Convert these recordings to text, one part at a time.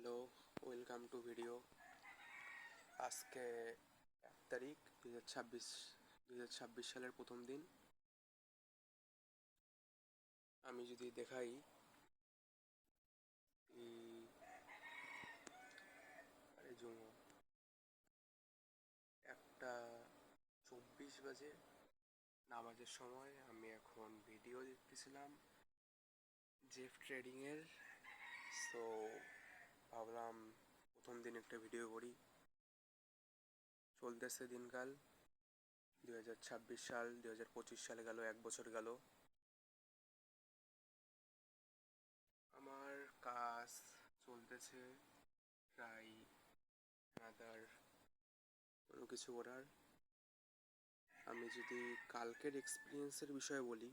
Hello, welcome to video. আজকে 1 তারিখ 2026 সালের প্রথম দিন। আমি যদি দেখাই এই জন্য 1টা 24 বাজে, নামাজের সময়। আমি এখন ভিডিও দেখতেছিলাম জেফ ট্রেডিংয়ের। সো ভাবলাম প্রথম দিন একটা ভিডিও করি। চলতেছে দিনকাল, 2026 সাল, 2025 সালে গেল, 1 বছর গেল। আমার কাজ চলতেছে প্রায় আদার কোনো কিছু করার। আমি যদি কালকের এক্সপিরিয়েন্সের বিষয়ে বলি,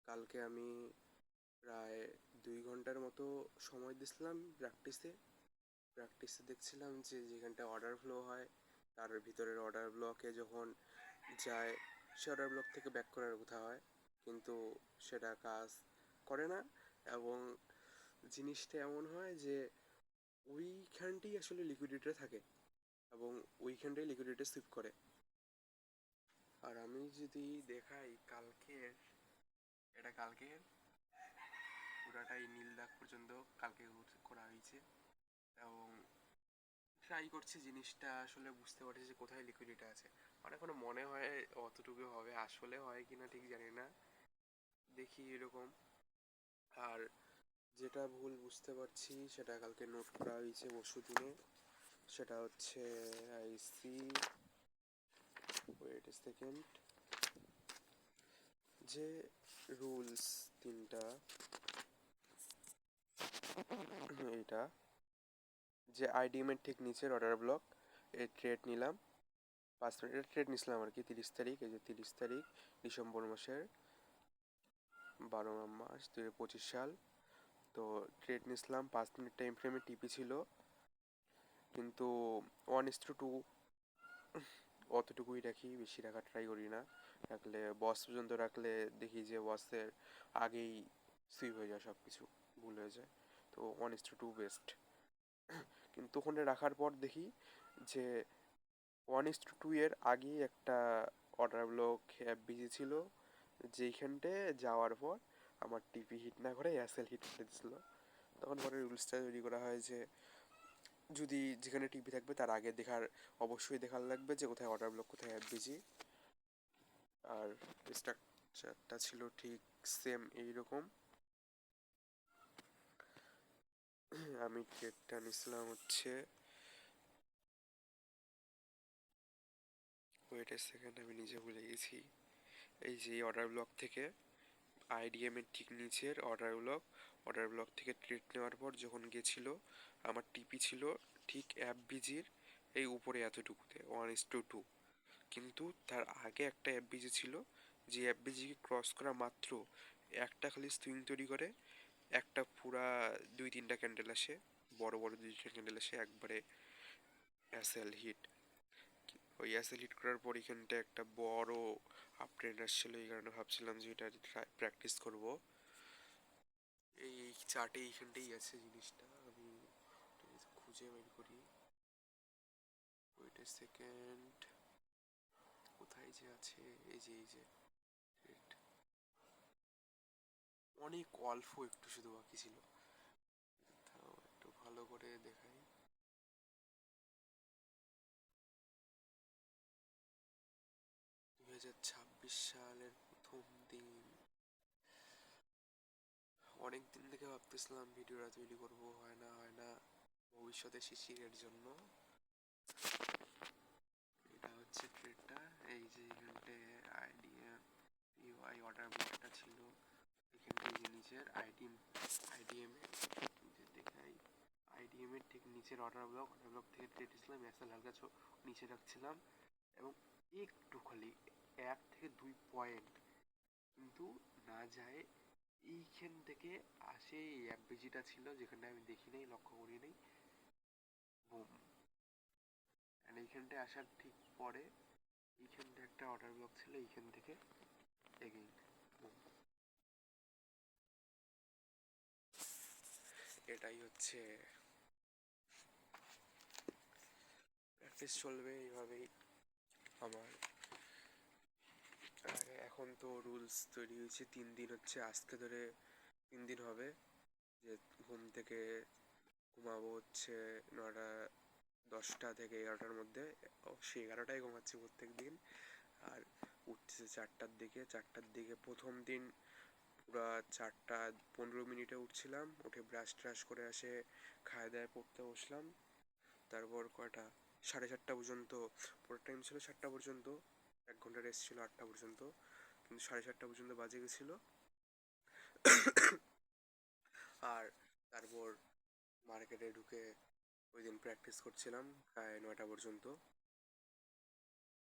কালকে আমি প্রায় 2 ঘন্টার মতো সময় দিছিলাম প্র্যাকটিসে দেখছিলাম যে যেখানটা অর্ডার ফ্লো হয় তার ভিতরের অর্ডার ব্লকে যখন যায়, সে অর্ডার ব্লক থেকে ব্যাক করার কথা হয়, কিন্তু সেটা কাজ করে না। এবং জিনিসটা এমন হয় যে ওইখানটাই আসলে লিকুইডিটিটা থাকে এবং ওইখানটাই লিকুইডিটি সুইপ করে। আর আমি যদি দেখাই কালকের পুরাটাই নীল দাগ পর্যন্ত কালকে করা হয়েছে, এবং ট্রাই করছি জিনিসটা আসলে বুঝতে পারছি যে কোথায় লিকুইডিটি আছে। আমার এখনো মনে হয় অতটুকু হবে, আসলে হয় কিনা ঠিক জানি না, দেখি এরকম। আর যেটা ভুল বুঝতে পারছি সেটা কালকে নোট করা হয়েছে পরশু দিনে, সেটা হচ্ছে আইসি ওয়েট সেকেন্ড, যে রুলস 3টা, এইটা যে আইডিএমের ঠিক নিচের অর্ডার ব্লক, এই ট্রেড নিলাম 5 মিনিটের ট্রেড নিছিলাম আর কি 30 তারিখ, এই যে 30 তারিখ ডিসেম্বর মাসের 12 মাস 2025 সাল। তো ট্রেড নিছিলাম 5 মিনিট টাইম ফ্রেমে, টিপি ছিল কিন্তু 1:2, অতটুকুই রাখি, বেশি রাখার ট্রাই করি না। রাখলে বস পর্যন্ত রাখলে দেখি যে বসের আগেই সুইপ হয়ে যায়, সব কিছু ভুল হয়ে যায়। তো 1:2 বেস্ট। কিন্তু ওখানে রাখার পর দেখি যে 1:2 এর আগেই একটা অর্ডার ব্লক বিজি ছিল, যেইখানটে যাওয়ার পর আমার টিপি হিট না করে এসএল হিট করে দিছিল। তখন পরে রুলসটা তৈরি করা হয় যে যদি যেখানে টিপি থাকবে তার আগে অবশ্যই দেখার লাগবে যে কোথায় অর্ডার ব্লক, কোথায় বিজি। আর স্ট্রাকচারটা ছিল ঠিক সেম এইরকম। আমি ট্রেডটা নিছিলাম হচ্ছে, ওয়েট এ সেকেন্ড, আমি নিজে ভুলে গেছি। এই যে অর্ডার ব্লক থেকে আইডিএম এর ঠিক নিচের অর্ডার ব্লক থেকে ট্রেড নেওয়ার পর যখন গেছিল, আমার টিপি ছিল ঠিক এফবিজির এই উপরে এতটুকুতে 1:2। কিন্তু তার আগে একটা এফবিজি ছিল, যে এফবিজিকে ক্রস করা মাত্র একটা খালি সুইং তৈরি করে, একটা পুরা 2-3টা ক্যান্ডেল আসে, বড় বড় 2-3টা ক্যান্ডেল আসে, একবারে এসএল হিট। ওই এসএল হিট করার পর এখানটা একটা বড় আপ ট্রেন্ড আসছিল, এই কারণে ভাবছিলাম যে এটা প্র্যাকটিস করব। এই চার্টে এইখানটাই আছে জিনিসটা, আমি খুঁজে বের করি। ওয়েট এ সেকেন্ড, কোথায় যে আছে, এই যে অনেক অল্প একটু শুধু বাকি ছিল। তাও একটু ভালো করে দেখাই। 2026 সালের প্রথম দিন। অনেক দিন থেকে ভাবতেছিলাম ভিডিওটা তৈরি করবো, হয় না ভবিষ্যতে শিশিরের জন্য। এটা হচ্ছে ট্রেডটা, এই যে এখানটে আইডিএম ইউআই অর্ডার ব্লকটা ছিল, এখানটে যে নিচের আইডিএম এর যে দেখাই, আইডিএম এর ঠিক নিচের অর্ডার ব্লক থেকে ট্রেড নিছিলাম, এসএল হালকা নিচে রাখছিলাম, এবং একটু খালি 1 থেকে 2 পয়েন্ট কিন্তু না যায়, এইখান থেকে আসে এই এফবিজিটা ছিল যেখানে আমি দেখি নাই, লক্ষ্য করি নাই, বুম। আর এইখানটায় আসার ঠিক পরে এইখানটা একটা অর্ডার ব্লক ছিল, এইখান থেকে এগেইন বুম। এটাই হচ্ছে প্র্যাকটিস চলবে এইভাবেই আমার। এখন তো রুলস তৈরি হয়েছে 3 দিন হচ্ছে, আজকে ধরে 3 দিন হবে যে ঘুম থেকে ঘুমাবো হচ্ছে 9টা 10টা থেকে 11টার মধ্যে। সে 11টায় ঘুমাচ্ছি প্রত্যেক দিন। আর উঠতেছে 4টার দিকে প্রথম দিন পুরা 4টা 15 মিনিটে উঠছিলাম, উঠে ব্রাশ ট্রাশ করে আসে খাওয়া দাওয়া পড়তে বসলাম। তারপর কয়টা 4:30 পর্যন্ত পড়ার টাইম ছিল, 7টা পর্যন্ত, 1 ঘন্টা রেস্ট ছিল 8টা পর্যন্ত, কিন্তু 7:30 পর্যন্ত বাজে গেছিলো। আর তারপর মার্কেটে ঢুকে ওই দিন প্র্যাকটিস করছিলাম প্রায় 9টা পর্যন্ত।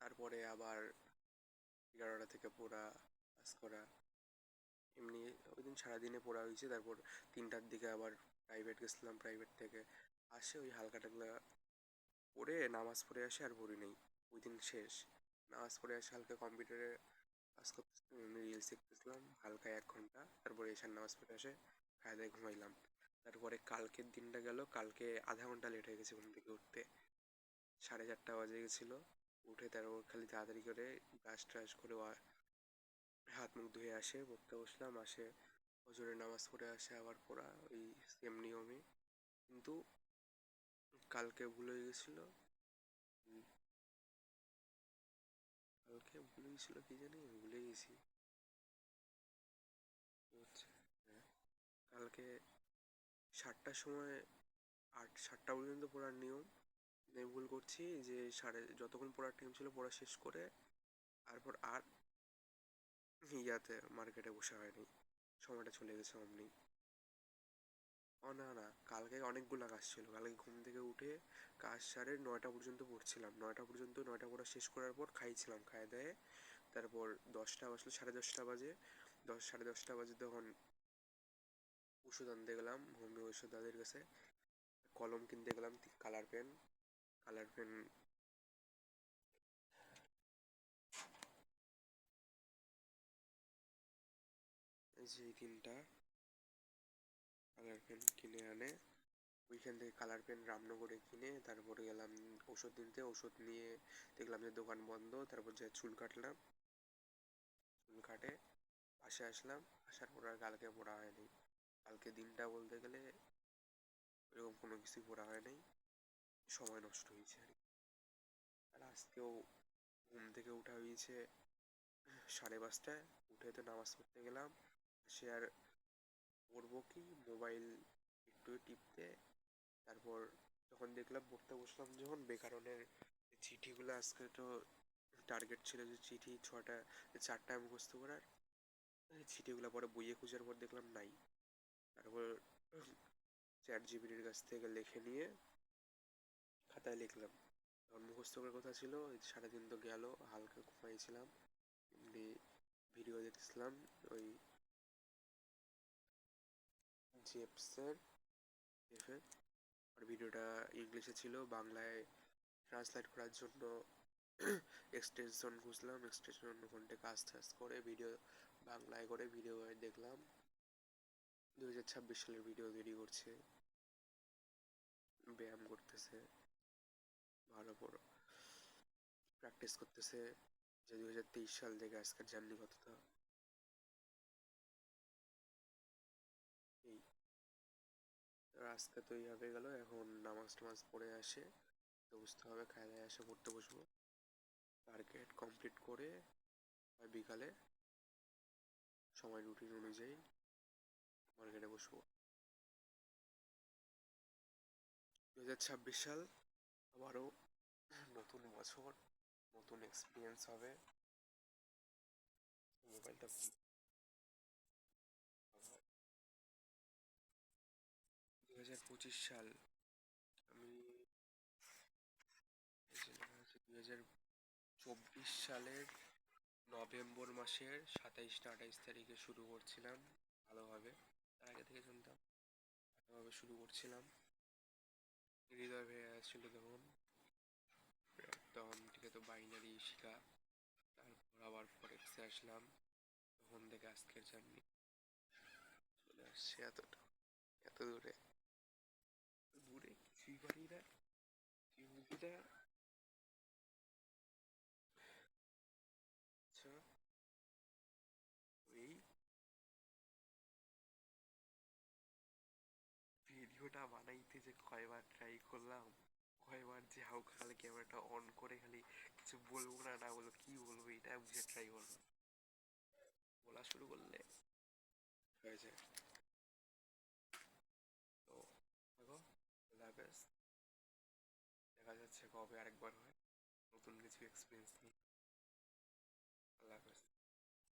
তারপরে আবার 11টা থেকে পড়া, ক্লাস করা, এমনি ওই দিন সারাদিনে পড়া হয়েছে। তারপর 3টার দিকে আবার প্রাইভেট গেছিলাম, প্রাইভেট থেকে আসে ওই হালকা টালকা পড়ে নামাজ পড়ে আসে, আর পড়ি নেই। ওই দিন শেষ। নামাজ পড়ে আসে হালকা কম্পিউটারে কাজ করতে, রিলস দেখতেছিলাম হালকা 1 ঘন্টা, তারপরে এসার নামাজ পড়ে আসে খাওয়া দাওয়া ঘুমাইলাম। তারপরে কালকের দিনটা গেল, কালকে আধা ঘন্টা লেট হয়ে গেছে ঘুম থেকে উঠতে, 4:30 বাজে গেছিলো। উঠে তারপর খালি তাড়াতাড়ি করে ব্রাশ ট্রাশ করে হাত মুখ ধুয়ে আসে পড়তে বসলাম, আসে ফজরের নামাজ পড়ে আসে আবার পড়া ওই সেম নিয়মে। কিন্তু কালকে ভুল হয়ে গেছিলো, কালকে ভুল হয়েছিল কি জানি, ভুলে গেছি হচ্ছে। হ্যাঁ, কালকে 7টার সময় 7টা পর্যন্ত পড়ার নিয়ম, আমি ভুল করছি যে যতক্ষণ পড়ার টাইম ছিল পড়া শেষ করে তারপর আর ইয়াতে মার্কেটে বসা হয়নি, সময়টা চলে গেছে অমনি। ও না না, কালকে অনেকগুলো কাজ ছিল। কালকে ঘুম থেকে উঠে কাজ সারে 9টা পর্যন্ত পড়ছিলাম, 9টা পর্যন্ত 9টা পড়া শেষ করার পর খাইছিলাম, খাইয়ে দেয়ে তারপর 10টা বাজলো, 10:30 বাজে, 10, 10:30 বাজে তখন ওষুধ আনতে গেলাম হোমিও ওষুধ দাদের কাছে, কলম কিনতে গেলাম, কালার পেন এই যে এই 3টা কালার পেন কিনে আনে, ওইখান থেকে কালার পেন রামনগরে কিনে তারপরে গেলাম ওষুধ কিনতে। ওষুধ নিয়ে দেখলাম যে দোকান বন্ধ, তারপর যে চুল কাটলাম, চুল কাটে বাসায় আসলাম। আসার পর আর কালকে পড়া হয়নি। কালকে দিনটা বলতে গেলে এরকম কোনো কিছুই পড়া হয় নাই, সময় নষ্ট হয়েছে আর কি। আর আজকেও ঘুম থেকে উঠা হয়েছে 5:30টায়, উঠে তো নামাজ পড়তে গেলাম। সে আর পড়বো কি, মোবাইল একটু টিপতে, তারপর যখন দেখলাম পড়তে বসলাম, যখন ব্যাকরণের চিঠিগুলো, আজকে তো টার্গেট ছিল যে চিঠি 4টায় মুখস্থ করার, চিঠিগুলো পরে বইয়ে খোঁজার পর দেখলাম নাই। তারপর ChatGPT-র কাছ থেকে লিখে নিয়ে খাতায় লিখলাম। তখন মুখস্থ করার কথা ছিল, সারাদিন তো গেল, হালকা ঘুমাইছিলাম, এমনি ভিডিও দেখছিলাম ওই জেপসের এফের। আর ভিডিওটা ইংলিশে ছিল, বাংলায় ট্রান্সলেট করার জন্য এক্সটেনশন খুঁজলাম, এক্সটেনশন ফোনটে কাজ টাজ করে ভিডিও বাংলায় করে ভিডিও দেখলাম। 2026 সালের ভিডিও তৈরি করছে, ব্যায়াম করতেছে, ভালো করে প্র্যাকটিস করতেছে যে 2023 সাল থেকে আজকের জার্নি কতটা। এই আজকে তো এইভাবে গেল। এখন নামাজ টামাজ পড়ে আসে তো বুঝতে হবে, খাওয়া দাওয়া এসে পড়তে বসবো, টার্গেট কমপ্লিট করে বিকালে সময় রুটিন অনুযায়ী মার্কেটে বসবো। 2026 সাল আবারও নতুন বছর, নতুন এক্সপিরিয়েন্স হবে। মোবাইলটা 2025 সাল, আমি 2024 সালের নভেম্বর মাসের 27-28 তারিখে শুরু করছিলাম ভালোভাবে। তার আগে থেকে শুনতাম, ভালোভাবে শুরু করছিলাম। হৃদয় ভেঙে আসছিল তখন, তখন থেকে তো বাইনারি শিখা, তারপর আবার ফরেক্সে আসলাম, তখন থেকে আজকের জার্নি চলে আসছে এতটা, এত দূরে, দূরে কিছুই পারি না, কিছুই বুঝি না। বানাইতে যে কয়বার ট্রাই করলাম, কয়বার যে হালকা খালি ক্যামেরাটা অন করে খালি কিছু বলবো না না বলবো কি বলবো এটা বুঝে ট্রাই করবো, বলা শুরু করলে হয়ে যায়। তো দেখো, আল্লাহ হাফেজ, দেখা যাচ্ছে কবে আরেকবার হয় নতুন কিছু এক্সপিরিয়েন্স নিয়ে।